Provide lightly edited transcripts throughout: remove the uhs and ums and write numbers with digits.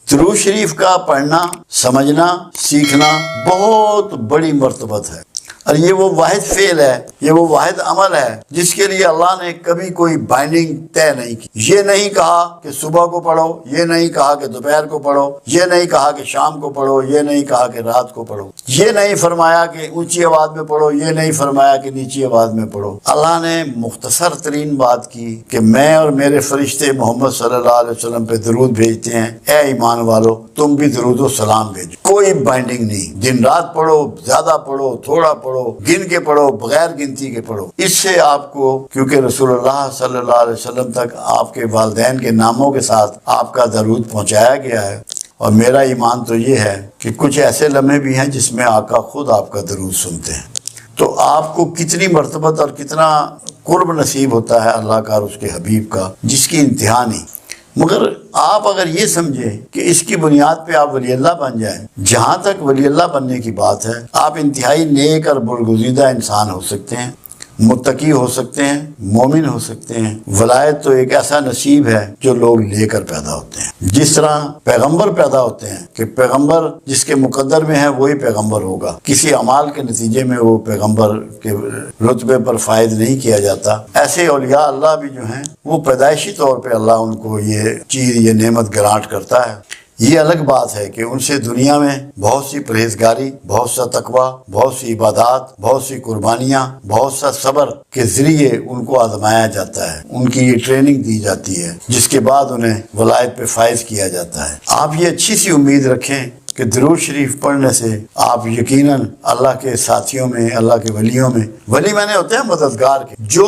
درود شریف کا پڑھنا، سمجھنا، سیکھنا بہت بڑی مرتبت ہے، اور یہ وہ واحد فعل ہے، یہ وہ واحد عمل ہے جس کے لیے اللہ نے کبھی کوئی بائنڈنگ طے نہیں کی۔ یہ نہیں کہا کہ صبح کو پڑھو، یہ نہیں کہا کہ دوپہر کو پڑھو، یہ نہیں کہا کہ شام کو پڑھو، یہ نہیں کہا کہ رات کو پڑھو، یہ نہیں فرمایا کہ اونچی آواز میں پڑھو، یہ نہیں فرمایا کہ نیچی آواز میں پڑھو۔ اللہ نے مختصر ترین بات کی کہ میں اور میرے فرشتے محمد صلی اللہ علیہ وسلم پہ درود بھیجتے ہیں، اے ایمان والو تم بھی درود و سلام بھیجو۔ کوئی بائنڈنگ نہیں، دن رات پڑھو، زیادہ پڑھو، تھوڑا پڑھو، گن کے پڑھو، بغیر گنتی کے پڑھو۔ اس سے آپ کو، کیونکہ رسول اللہ صلی اللہ علیہ وسلم تک آپ کے والدین کے ناموں کے ساتھ آپ کا درود پہنچایا گیا ہے، اور میرا ایمان تو یہ ہے کہ کچھ ایسے لمحے بھی ہیں جس میں آقا خود آپ کا درود سنتے ہیں۔ تو آپ کو کتنی مرتبت اور کتنا قرب نصیب ہوتا ہے اللہ کا اور اس کے حبیب کا، جس کی انتہا نہیں۔ مگر آپ اگر یہ سمجھیں کہ اس کی بنیاد پہ آپ ولی اللہ بن جائیں، جہاں تک ولی اللہ بننے کی بات ہے، آپ انتہائی نیک اور برگزیدہ انسان ہو سکتے ہیں، متقی ہو سکتے ہیں، مومن ہو سکتے ہیں۔ ولایت تو ایک ایسا نصیب ہے جو لوگ لے کر پیدا ہوتے ہیں، جس طرح پیغمبر پیدا ہوتے ہیں کہ پیغمبر جس کے مقدر میں ہے وہی پیغمبر ہوگا، کسی اعمال کے نتیجے میں وہ پیغمبر کے رتبے پر فائد نہیں کیا جاتا۔ ایسے اولیاء اللہ بھی جو ہیں وہ پیدائشی طور پہ اللہ ان کو یہ چیز، یہ نعمت گرانٹ کرتا ہے۔ یہ الگ بات ہے کہ ان سے دنیا میں بہت سی پرہیزگاری، بہت سا تقویٰ، بہت سی عبادات، بہت سی قربانیاں، بہت سا صبر کے ذریعے ان کو آزمایا جاتا ہے، ان کی یہ ٹریننگ دی جاتی ہے، جس کے بعد انہیں ولایت پہ فائز کیا جاتا ہے۔ آپ یہ اچھی سی امید رکھیں کہ درود شریف پڑھنے سے آپ یقیناً اللہ کے ساتھیوں میں، اللہ کے ولیوں میں، ولی میں نے ہوتے ہیں مددگار کے، جو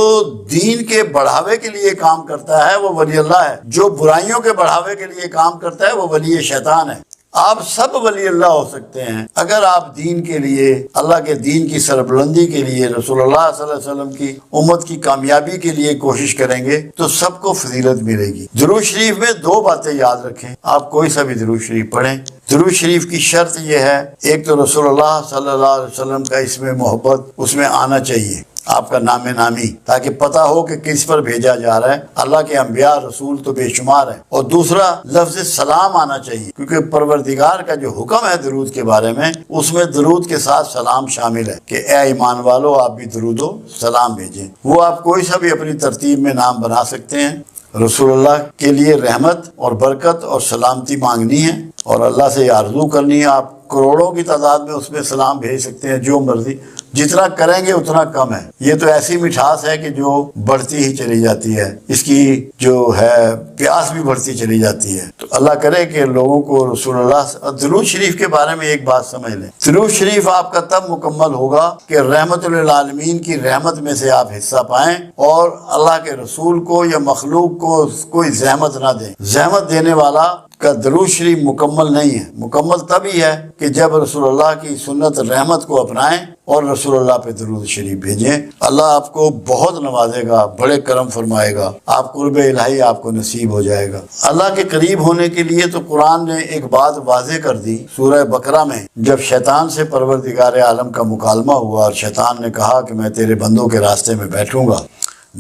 دین کے بڑھاوے کے لیے کام کرتا ہے وہ ولی اللہ ہے، جو برائیوں کے بڑھاوے کے لیے کام کرتا ہے وہ ولی شیطان ہے۔ آپ سب ولی اللہ ہو سکتے ہیں اگر آپ دین کے لیے، اللہ کے دین کی سربلندی کے لیے، رسول اللہ صلی اللہ علیہ وسلم کی امت کی کامیابی کے لیے کوشش کریں گے تو سب کو فضیلت ملے گی۔ درود شریف میں دو باتیں یاد رکھیں، آپ کوئی سا بھی درود شریف پڑھیں، درود شریف کی شرط یہ ہے، ایک تو رسول اللہ صلی اللہ علیہ وسلم کا اس میں محبت اس میں آنا چاہیے، آپ کا نام نامی، تاکہ پتہ ہو کہ کس پر بھیجا جا رہا ہے۔ اللہ کے انبیاء رسول تو بے شمار ہیں۔ اور دوسرا لفظ سلام آنا چاہیے، کیونکہ پروردگار کا جو حکم ہے درود کے بارے میں، اس میں درود کے ساتھ سلام شامل ہے کہ اے ایمان والو آپ بھی درود و سلام بھیجیں۔ وہ آپ کوئی سا بھی اپنی ترتیب میں نام بنا سکتے ہیں۔ رسول اللہ کے لیے رحمت اور برکت اور سلامتی مانگنی ہے، اور اللہ سے یہ آرزو کرنی ہے۔ آپ کروڑوں کی تعداد میں اس میں سلام بھیج سکتے ہیں، جو مرضی، جتنا کریں گے اتنا کم ہے۔ یہ تو ایسی مٹھاس ہے کہ جو بڑھتی ہی چلی جاتی ہے، اس کی جو ہے پیاس بھی بڑھتی چلی جاتی ہے۔ تو اللہ کرے کہ لوگوں کو رسول اللہ، درود شریف کے بارے میں ایک بات سمجھ لیں، درود شریف آپ کا تب مکمل ہوگا کہ رحمت للعالمین کی رحمت میں سے آپ حصہ پائیں، اور اللہ کے رسول کو یا مخلوق کو کوئی زحمت نہ دیں۔ زحمت دینے والا کا درود شریف مکمل نہیں ہے۔ مکمل تبھی ہے کہ جب رسول اللہ کی سنت رحمت کو اپنائیں اور رسول اللہ پہ درود شریف بھیجیں۔ اللہ آپ کو بہت نوازے گا، بڑے کرم فرمائے گا، آپ قرب الہی آپ کو نصیب ہو جائے گا۔ اللہ کے قریب ہونے کے لیے تو قرآن نے ایک بات واضح کر دی سورہ بقرہ میں، جب شیطان سے پروردگار عالم کا مکالمہ ہوا اور شیطان نے کہا کہ میں تیرے بندوں کے راستے میں بیٹھوں گا،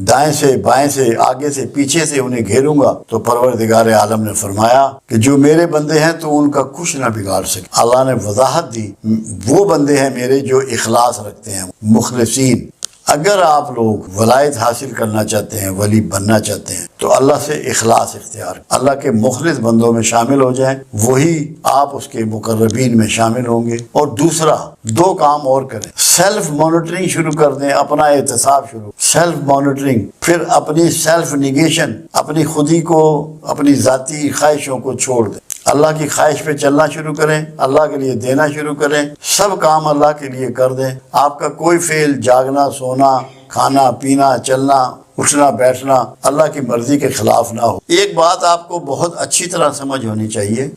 دائیں سے بائیں سے آگے سے پیچھے سے انہیں گھیروں گا، تو پروردگار عالم نے فرمایا کہ جو میرے بندے ہیں تو ان کا کچھ نہ بگاڑ سکے۔ اللہ نے وضاحت دی، وہ بندے ہیں میرے جو اخلاص رکھتے ہیں، مخلصین۔ اگر آپ لوگ ولایت حاصل کرنا چاہتے ہیں، ولی بننا چاہتے ہیں، تو اللہ سے اخلاص اختیار، اللہ کے مخلص بندوں میں شامل ہو جائیں، وہی آپ اس کے مقربین میں شامل ہوں گے۔ اور دوسرا، دو کام اور کریں، سیلف مانیٹرنگ شروع کر دیں، اپنا احتساب شروع، سیلف مانیٹرنگ، پھر اپنی سیلف نیگیشن، اپنی خودی کو، اپنی ذاتی خواہشوں کو چھوڑ دیں، اللہ کی خواہش پہ چلنا شروع کریں، اللہ کے لیے دینا شروع کریں، سب کام اللہ کے لیے کر دیں۔ آپ کا کوئی فعل، جاگنا، سونا، کھانا پینا، چلنا، اٹھنا بیٹھنا اللہ کی مرضی کے خلاف نہ ہو۔ ایک بات آپ کو بہت اچھی طرح سمجھ ہونی چاہیے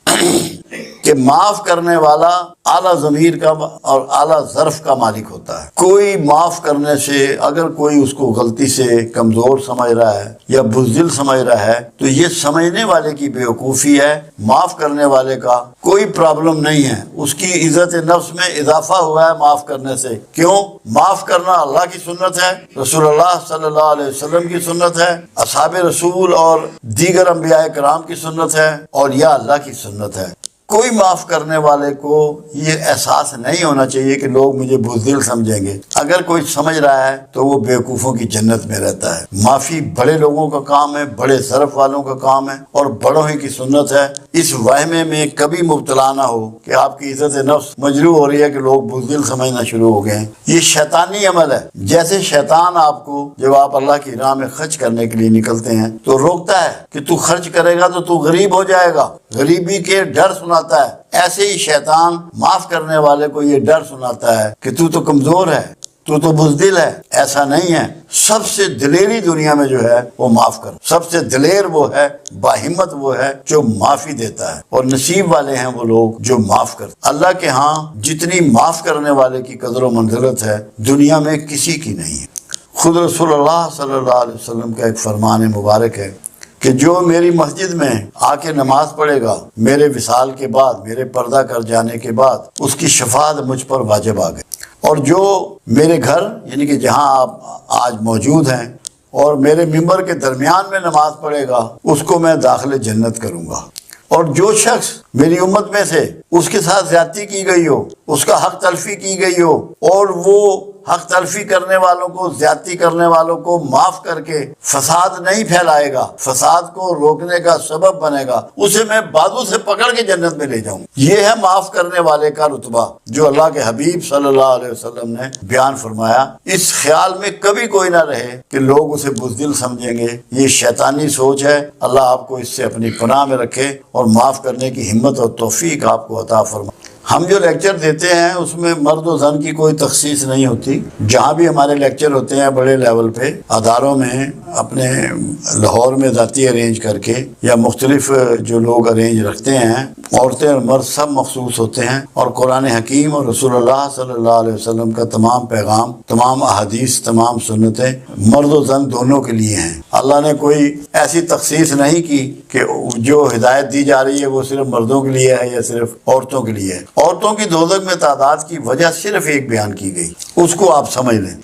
کہ کہ معاف کرنے والا اعلیٰ ضمیر کا اور اعلیٰ ظرف کا مالک ہوتا ہے۔ کوئی معاف کرنے سے اگر کوئی اس کو غلطی سے کمزور سمجھ رہا ہے یا بزدل سمجھ رہا ہے تو یہ سمجھنے والے کی بیوقوفی ہے۔ معاف کرنے والے کا کوئی پرابلم نہیں ہے، اس کی عزت نفس میں اضافہ ہوا ہے معاف کرنے سے۔ کیوں؟ معاف کرنا اللہ کی سنت ہے، رسول اللہ صلی اللہ علیہ وسلم کی سنت ہے، اصحاب رسول اور دیگر انبیاء کرام کی سنت ہے، اولیاء اللہ کی سنت ہے۔ کوئی معاف کرنے والے کو یہ احساس نہیں ہونا چاہیے کہ لوگ مجھے بزدل سمجھیں گے۔ اگر کوئی سمجھ رہا ہے تو وہ بیوقوفوں کی جنت میں رہتا ہے۔ معافی بڑے لوگوں کا کام ہے، بڑے ظرف والوں کا کام ہے اور بڑوں ہی کی سنت ہے۔ اس وہمے میں کبھی مبتلا نہ ہو کہ آپ کی عزت نفس مجروح ہو رہی ہے کہ لوگ بزدل سمجھنا شروع ہو گئے ہیں۔ یہ شیطانی عمل ہے۔ جیسے شیطان آپ کو جب آپ اللہ کی راہ میں خرچ کرنے کے لیے نکلتے ہیں تو روکتا ہے کہ تو خرچ کرے گا تو غریب ہو جائے گا، غریبی کے ڈر سناتا ہے، ایسے ہی شیطان معاف کرنے والے کو یہ ڈر سناتا ہے کہ تو کمزور ہے، تو بزدل ہے۔ ایسا نہیں ہے۔ سب سے دلیری دنیا میں جو ہے وہ معاف کر، سب سے دلیر وہ ہے، باہمت وہ ہے جو معافی دیتا ہے، اور نصیب والے ہیں وہ لوگ جو معاف کرتے۔ اللہ کے ہاں جتنی معاف کرنے والے کی قدر و منزلت ہے دنیا میں کسی کی نہیں ہے۔ خود رسول اللہ صلی اللہ علیہ وسلم کا ایک فرمان مبارک ہے کہ جو میری مسجد میں آ کے نماز پڑھے گا میرے وصال کے بعد، میرے پردہ کر جانے کے بعد، اس کی شفاعت مجھ پر واجب آ گئی، اور جو میرے گھر یعنی کہ جہاں آپ آج موجود ہیں اور میرے ممبر کے درمیان میں نماز پڑھے گا اس کو میں داخل جنت کروں گا، اور جو شخص میری امت میں سے اس کے ساتھ زیادتی کی گئی ہو، اس کا حق تلفی کی گئی ہو، اور وہ حق تلفی کرنے والوں کو، زیادتی کرنے والوں کو معاف کر کے فساد نہیں پھیلائے گا، فساد کو روکنے کا سبب بنے گا، اسے میں بازو سے پکڑ کے جنت میں لے جاؤں۔ یہ ہے معاف کرنے والے کا رتبہ جو اللہ کے حبیب صلی اللہ علیہ وسلم نے بیان فرمایا۔ اس خیال میں کبھی کوئی نہ رہے کہ لوگ اسے بزدل سمجھیں گے، یہ شیطانی سوچ ہے۔ اللہ آپ کو اس سے اپنی پناہ میں رکھے اور معاف کرنے کی ہمت اور توفیق آپ کو عطا فرمائے۔ ہم جو لیکچر دیتے ہیں اس میں مرد و زن کی کوئی تخصیص نہیں ہوتی۔ جہاں بھی ہمارے لیکچر ہوتے ہیں بڑے لیول پہ اداروں میں، اپنے لاہور میں ذاتی ارینج کر کے یا مختلف جو لوگ ارینج رکھتے ہیں، عورتیں اور مرد سب مخصوص ہوتے ہیں، اور قرآن حکیم اور رسول اللہ صلی اللہ علیہ وسلم کا تمام پیغام، تمام احادیث، تمام سنتیں مرد و زن دونوں کے لیے ہیں۔ اللہ نے کوئی ایسی تخصیص نہیں کی کہ جو ہدایت دی جا رہی ہے وہ صرف مردوں کے لیے ہے یا صرف عورتوں کے لیے ہے۔ عورتوں کی دوزخ میں تعداد کی وجہ صرف ایک بیان کی گئی، اس کو آپ سمجھ لیں۔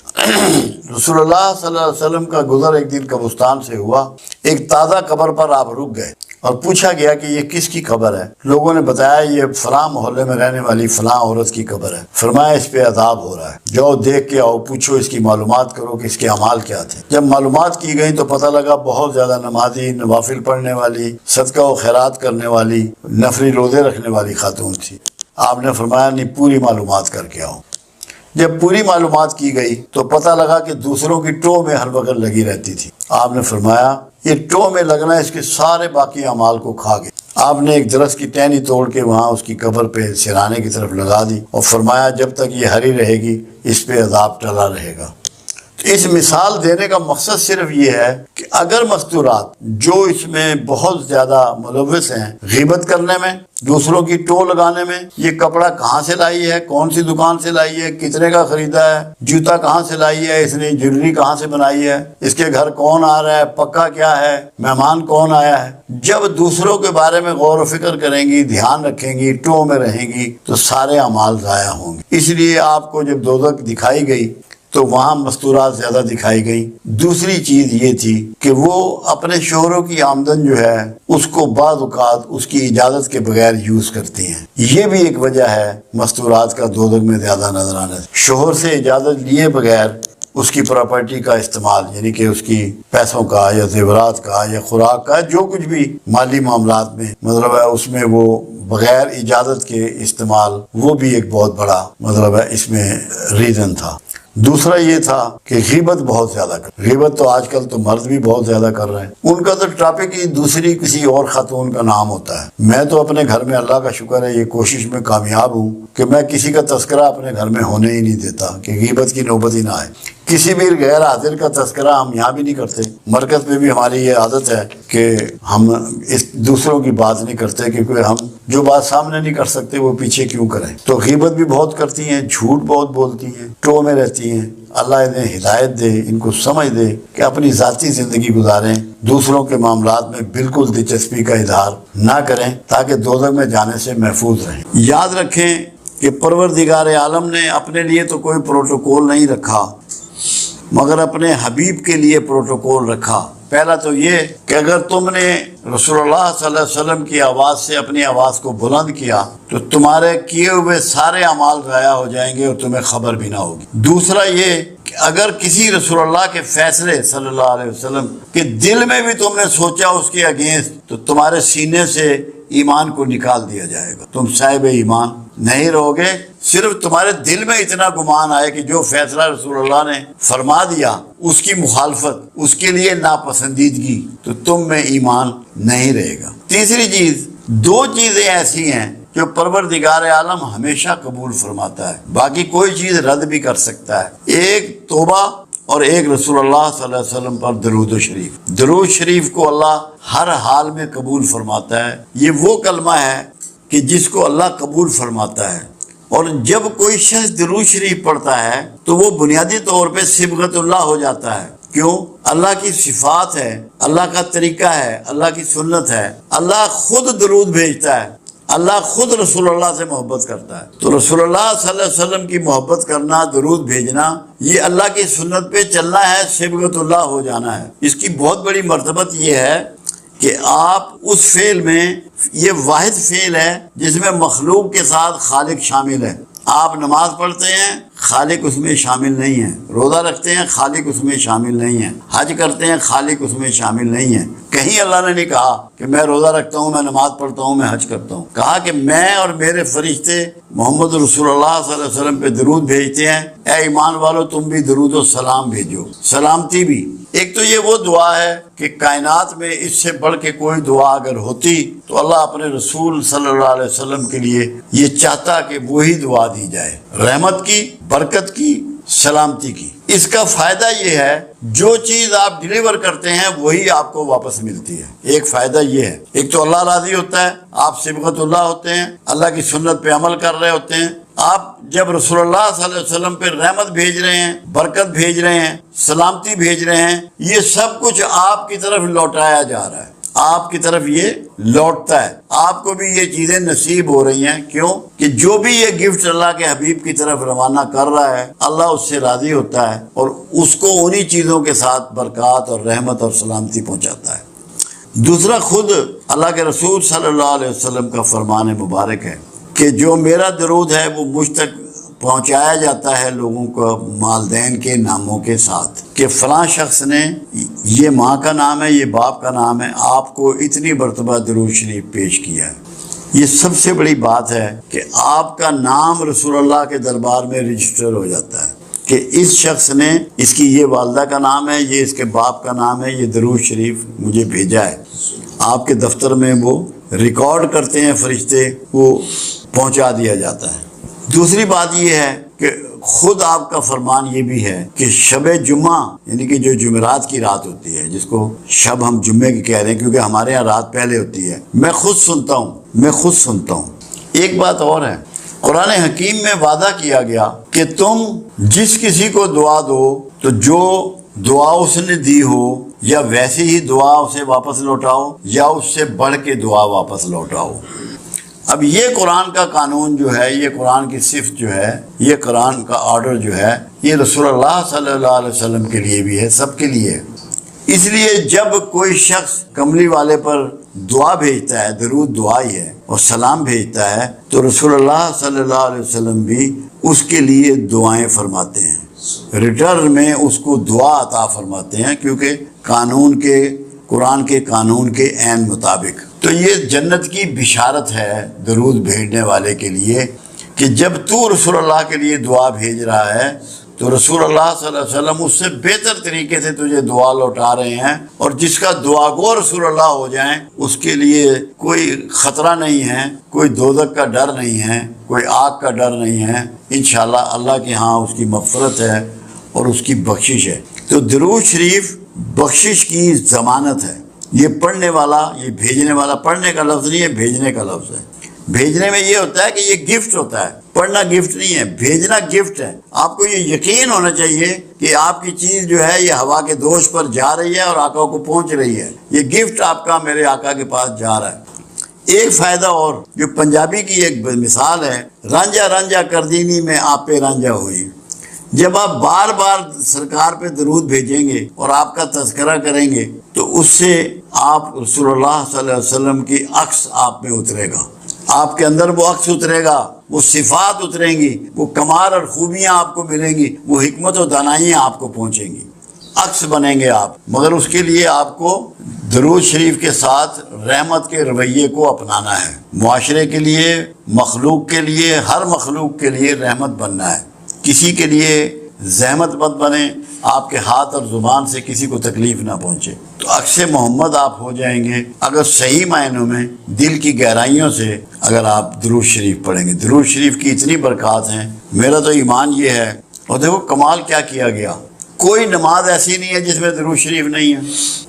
رسول اللہ صلی اللہ علیہ وسلم کا گزر ایک دن قبرستان سے ہوا، ایک تازہ قبر پر آپ رک گئے اور پوچھا گیا کہ یہ کس کی قبر ہے؟ لوگوں نے بتایا یہ فلاں محلے میں رہنے والی فلاں عورت کی قبر ہے۔ فرمایا اس پہ عذاب ہو رہا ہے، جاؤ دیکھ کے آؤ، پوچھو اس کی معلومات کرو کہ اس کے اعمال کیا تھے۔ جب معلومات کی گئی تو پتہ لگا بہت زیادہ نمازی، نوافل پڑھنے والی، صدقہ و خیرات کرنے والی، نفلی روزے رکھنے والی خاتون تھی۔ آپ نے فرمایا نہیں، پوری معلومات کر کے آؤ۔ جب پوری معلومات کی گئی تو پتہ لگا کہ دوسروں کی ٹو میں ہر وقت لگی رہتی تھی۔ آپ نے فرمایا یہ ٹو میں لگنا اس کے سارے باقی اعمال کو کھا گئے۔ آپ نے ایک درخت کی ٹہنی توڑ کے وہاں اس کی قبر پہ سرانے کی طرف لگا دی اور فرمایا جب تک یہ ہری رہے گی اس پہ عذاب ٹلا رہے گا۔ اس مثال دینے کا مقصد صرف یہ ہے کہ اگر مستورات جو اس میں بہت زیادہ ملوث ہیں غیبت کرنے میں، دوسروں کی ٹو لگانے میں، یہ کپڑا کہاں سے لائی ہے، کون سی دکان سے لائی ہے، کتنے کا خریدا ہے، جوتا کہاں سے لائی ہے، اس نے جویلری کہاں سے بنائی ہے، اس کے گھر کون آ رہا ہے، پکا کیا ہے، مہمان کون آیا ہے، جب دوسروں کے بارے میں غور و فکر کریں گی، دھیان رکھیں گی، ٹو میں رہیں گی تو سارے اعمال ضائع ہوں گے۔ اس لیے آپ کو جب دوزخ دکھائی گئی تو وہاں مستورات زیادہ دکھائی گئی۔ دوسری چیز یہ تھی کہ وہ اپنے شوہروں کی آمدن جو ہے اس کو بعض اوقات اس کی اجازت کے بغیر یوز کرتی ہیں۔ یہ بھی ایک وجہ ہے مستورات کا دوزخ میں زیادہ نظر آنا۔ شوہر سے اجازت لیے بغیر اس کی پراپرٹی کا استعمال، یعنی کہ اس کی پیسوں کا یا زیورات کا یا خوراک کا، جو کچھ بھی مالی معاملات میں مطلب ہے اس میں وہ بغیر اجازت کے استعمال، وہ بھی ایک بہت بڑا مطلب ہے اس میں ریزن تھا۔ دوسرا یہ تھا کہ غیبت بہت زیادہ غیبت تو آج کل تو مرد بھی بہت زیادہ کر رہے ہیں۔ ان کا تو ٹاپک ہی دوسری کسی اور خاتون کا نام ہوتا ہے۔ میں تو اپنے گھر میں اللہ کا شکر ہے یہ کوشش میں کامیاب ہوں کہ میں کسی کا تذکرہ اپنے گھر میں ہونے ہی نہیں دیتا کہ غیبت کی نوبت ہی نہ آئے۔ کسی بھی غیر حاضر کا تذکرہ ہم یہاں بھی نہیں کرتے، مرکز میں بھی ہماری یہ عادت ہے کہ ہم اس دوسروں کی بات نہیں کرتے، کیونکہ ہم جو بات سامنے نہیں کر سکتے وہ پیچھے کیوں کریں۔ تو غیبت بھی بہت کرتی ہیں، جھوٹ بہت بولتی ہیں، ٹو میں رہتی ہیں۔ اللہ انہیں ہدایت دے، ان کو سمجھ دے کہ اپنی ذاتی زندگی گزاریں، دوسروں کے معاملات میں بالکل دلچسپی کا اظہار نہ کریں تاکہ دوزخ میں جانے سے محفوظ رہیں۔ یاد رکھیں کہ پروردگار عالم نے اپنے لیے تو کوئی پروٹوکول نہیں رکھا، مگر اپنے حبیب کے لیے پروٹوکول رکھا۔ پہلا تو یہ کہ اگر تم نے رسول اللہ صلی اللہ علیہ وسلم کی آواز سے اپنی آواز کو بلند کیا تو تمہارے کیے ہوئے سارے اعمال ضائع ہو جائیں گے اور تمہیں خبر بھی نہ ہوگی۔ دوسرا یہ کہ اگر کسی رسول اللہ کے فیصلے صلی اللہ علیہ وسلم کے دل میں بھی تم نے سوچا اس کے اگینسٹ، تو تمہارے سینے سے ایمان کو نکال دیا جائے گا، تم صاحب ایمان نہیں رہو گے۔ صرف تمہارے دل میں اتنا گمان آئے کہ جو فیصلہ رسول اللہ نے فرما دیا اس کی مخالفت، اس کے لیے ناپسندیدگی، تو تم میں ایمان نہیں رہے گا۔ تیسری چیز، دو چیزیں ایسی ہیں جو پروردگار عالم ہمیشہ قبول فرماتا ہے، باقی کوئی چیز رد بھی کر سکتا ہے۔ ایک توبہ اور ایک رسول اللہ صلی اللہ علیہ وسلم پر درود و شریف۔ درود شریف کو اللہ ہر حال میں قبول فرماتا ہے۔ یہ وہ کلمہ ہے کہ جس کو اللہ قبول فرماتا ہے، اور جب کوئی شخص درود شریف پڑھتا ہے تو وہ بنیادی طور پہ صبغت اللہ ہو جاتا ہے۔ کیوں؟ اللہ کی صفات ہے، اللہ کا طریقہ ہے، اللہ کی سنت ہے۔ اللہ خود درود بھیجتا ہے، اللہ خود رسول اللہ سے محبت کرتا ہے۔ تو رسول اللہ صلی اللہ علیہ وسلم کی محبت کرنا، درود بھیجنا، یہ اللہ کی سنت پہ چلنا ہے، صبغت اللہ ہو جانا ہے۔ اس کی بہت بڑی مرتبت یہ ہے کہ آپ اس فعل میں، یہ واحد فعل ہے جس میں مخلوق کے ساتھ خالق شامل ہے۔ آپ نماز پڑھتے ہیں، خالق اس میں شامل نہیں ہے۔ روزہ رکھتے ہیں، خالق اس میں شامل نہیں ہے۔ حج کرتے ہیں، خالق اس میں شامل نہیں ہے۔ کہیں اللہ نے نہیں کہا کہ میں روزہ رکھتا ہوں، میں نماز پڑھتا ہوں، میں حج کرتا ہوں۔ کہا کہ میں اور میرے فرشتے محمد رسول اللہ صلی اللہ علیہ وسلم پہ درود بھیجتے ہیں، اے ایمان والو تم بھی درود و سلام بھیجو، سلامتی بھی۔ ایک تو یہ وہ دعا ہے کہ کائنات میں اس سے بڑھ کے کوئی دعا اگر ہوتی تو اللہ اپنے رسول صلی اللہ علیہ وسلم کے لیے یہ چاہتا کہ وہی دعا دی جائے، رحمت کی، برکت کی، سلامتی کی۔ اس کا فائدہ یہ ہے جو چیز آپ ڈیلیور کرتے ہیں وہی آپ کو واپس ملتی ہے۔ ایک فائدہ یہ ہے، ایک تو اللہ راضی ہوتا ہے، آپ صبغت اللہ ہوتے ہیں، اللہ کی سنت پہ عمل کر رہے ہوتے ہیں۔ آپ جب رسول اللہ صلی اللہ علیہ وسلم پہ رحمت بھیج رہے ہیں، برکت بھیج رہے ہیں، سلامتی بھیج رہے ہیں، یہ سب کچھ آپ کی طرف لوٹایا جا رہا ہے، آپ کی طرف یہ لوٹتا ہے۔ آپ کو بھی یہ چیزیں نصیب ہو رہی ہیں۔ کیوں؟ کہ جو بھی یہ گفٹ اللہ کے حبیب کی طرف روانہ کر رہا ہے، اللہ اس سے راضی ہوتا ہے اور اس کو انہی چیزوں کے ساتھ برکات اور رحمت اور سلامتی پہنچاتا ہے۔ دوسرا، خود اللہ کے رسول صلی اللہ علیہ وسلم کا فرمان مبارک ہے کہ جو میرا درود ہے وہ مجھ تک پہنچایا جاتا ہے لوگوں کو والدین کے ناموں کے ساتھ، کہ فلاں شخص نے، یہ ماں کا نام ہے، یہ باپ کا نام ہے، آپ کو اتنی مرتبہ درود شریف پیش کیا ہے۔ یہ سب سے بڑی بات ہے کہ آپ کا نام رسول اللہ کے دربار میں رجسٹر ہو جاتا ہے کہ اس شخص نے، اس کی یہ والدہ کا نام ہے، یہ اس کے باپ کا نام ہے، یہ درود شریف مجھے بھیجا ہے۔ آپ کے دفتر میں وہ ریکارڈ کرتے ہیں فرشتے، وہ پہنچا دیا جاتا ہے۔ دوسری بات یہ ہے کہ خود آپ کا فرمان یہ بھی ہے کہ شب جمعہ، یعنی کہ جو جمعرات کی رات ہوتی ہے، جس کو شب ہم جمعے کی کہہ رہے ہیں کیونکہ ہمارے یہاں رات پہلے ہوتی ہے، میں خود سنتا ہوں۔ ایک بات اور ہے، قرآن حکیم میں وعدہ کیا گیا کہ تم جس کسی کو دعا دو تو جو دعا اس نے دی ہو یا ویسی ہی دعا اسے واپس لوٹاؤ یا اس سے بڑھ کے دعا واپس لوٹاؤ۔ اب یہ قرآن کا قانون جو ہے، یہ قرآن کی صفت جو ہے، یہ قرآن کا آرڈر جو ہے، یہ رسول اللہ صلی اللہ علیہ وسلم کے لیے بھی ہے، سب کے لیے۔ اس لیے جب کوئی شخص کملی والے پر دعا بھیجتا ہے، درود دعا ہی ہے، اور سلام بھیجتا ہے، تو رسول اللہ صلی اللہ علیہ وسلم بھی اس کے لیے دعائیں فرماتے ہیں، ریٹرن میں اس کو دعا عطا فرماتے ہیں، کیونکہ قرآن کے قانون کے عین مطابق۔ تو یہ جنت کی بشارت ہے درود بھیجنے والے کے لیے کہ جب تو رسول اللہ کے لیے دعا بھیج رہا ہے تو رسول اللہ صلی اللہ علیہ وسلم اس سے بہتر طریقے سے تجھے دعا لوٹا رہے ہیں، اور جس کا دعا گو رسول اللہ ہو جائیں اس کے لیے کوئی خطرہ نہیں ہے، کوئی دوزخ کا ڈر نہیں ہے، کوئی آگ کا ڈر نہیں ہے۔ انشاءاللہ اللہ کے ہاں اس کی مغفرت ہے اور اس کی بخشش ہے۔ تو درود شریف بخشش کی ضمانت ہے۔ یہ پڑھنے والا، یہ بھیجنے والا، پڑھنے کا لفظ نہیں ہے، بھیجنے کا لفظ ہے۔ بھیجنے میں یہ ہوتا ہے کہ یہ گفٹ ہوتا ہے، پڑھنا گفٹ نہیں ہے، بھیجنا گفٹ ہے۔ آپ کو یہ یقین ہونا چاہیے کہ آپ کی چیز جو ہے یہ ہوا کے دوش پر جا رہی ہے اور آقا کو پہنچ رہی ہے، یہ گفٹ آپ کا میرے آقا کے پاس جا رہا ہے۔ ایک فائدہ اور جو پنجابی کی ایک مثال ہے، رانجھا رانجھا کردینی میں آپ پہ رانجھا ہوئی۔ جب آپ بار بار سرکار پہ درود بھیجیں گے اور آپ کا تذکرہ کریں گے تو اس سے آپ رسول اللہ صلی اللہ علیہ وسلم کی عکس آپ میں اترے گا، آپ کے اندر وہ عکس اترے گا، وہ صفات اتریں گی، وہ کمال اور خوبیاں آپ کو ملیں گی، وہ حکمت و دانائیاں آپ کو پہنچیں گی، عکس بنیں گے آپ۔ مگر اس کے لیے آپ کو درود شریف کے ساتھ رحمت کے رویے کو اپنانا ہے۔ معاشرے کے لیے، مخلوق کے لیے، ہر مخلوق کے لیے رحمت بننا ہے۔ کسی کے لیے زحمت مت بنے، آپ کے ہاتھ اور زبان سے کسی کو تکلیف نہ پہنچے، تو عکس محمد آپ ہو جائیں گے اگر صحیح معنوں میں دل کی گہرائیوں سے اگر آپ درود شریف پڑھیں گے۔ درود شریف کی اتنی برکات ہیں، میرا تو ایمان یہ ہے۔ اور دیکھو کمال کیا کیا گیا، کوئی نماز ایسی نہیں ہے جس میں درود شریف نہیں ہے۔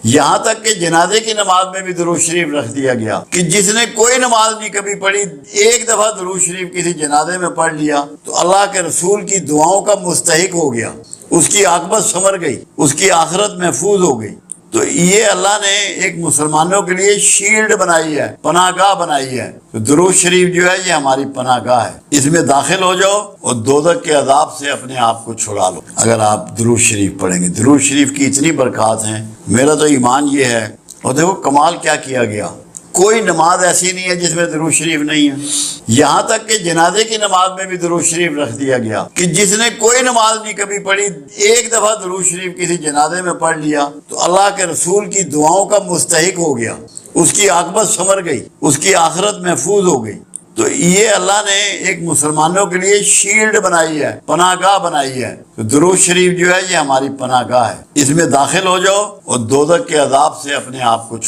یہاں تک کہ جنازے کی نماز میں بھی درود شریف رکھ دیا گیا کہ جس نے کوئی نماز نہیں کبھی پڑھی، ایک دفعہ درود شریف کسی جنازے میں پڑھ لیا تو اللہ کے رسول کی دعاؤں کا مستحق ہو گیا، اس کی عاقبت سنور گئی، اس کی آخرت محفوظ ہو گئی۔ تو یہ اللہ نے ایک مسلمانوں کے لیے شیلڈ بنائی ہے، پناہ گاہ بنائی ہے۔ تو درود شریف جو ہے یہ ہماری پناہ گاہ ہے، اس میں داخل ہو جاؤ اور دوزخ کے عذاب سے اپنے آپ کو چھڑا لو اگر آپ درود شریف پڑھیں گے۔ درود شریف کی اتنی برکات ہیں، میرا تو ایمان یہ ہے۔ اور دیکھو کمال کیا کیا گیا، کوئی نماز ایسی نہیں ہے جس میں درود شریف نہیں ہے۔ یہاں تک کہ جنازے کی نماز میں بھی درود شریف رکھ دیا گیا کہ جس نے کوئی نماز نہیں کبھی پڑھی، ایک دفعہ درود شریف کسی جنازے میں پڑھ لیا تو اللہ کے رسول کی دعاؤں کا مستحق ہو گیا، اس کی عاقبت سنور گئی، اس کی آخرت محفوظ ہو گئی۔ تو یہ اللہ نے ایک مسلمانوں کے لیے شیلڈ بنائی ہے، پناہ گاہ بنائی ہے۔ تو درود شریف جو ہے یہ ہماری پناہ گاہ ہے، اس میں داخل ہو جاؤ اور دوزخ کے عذاب سے اپنے آپ کو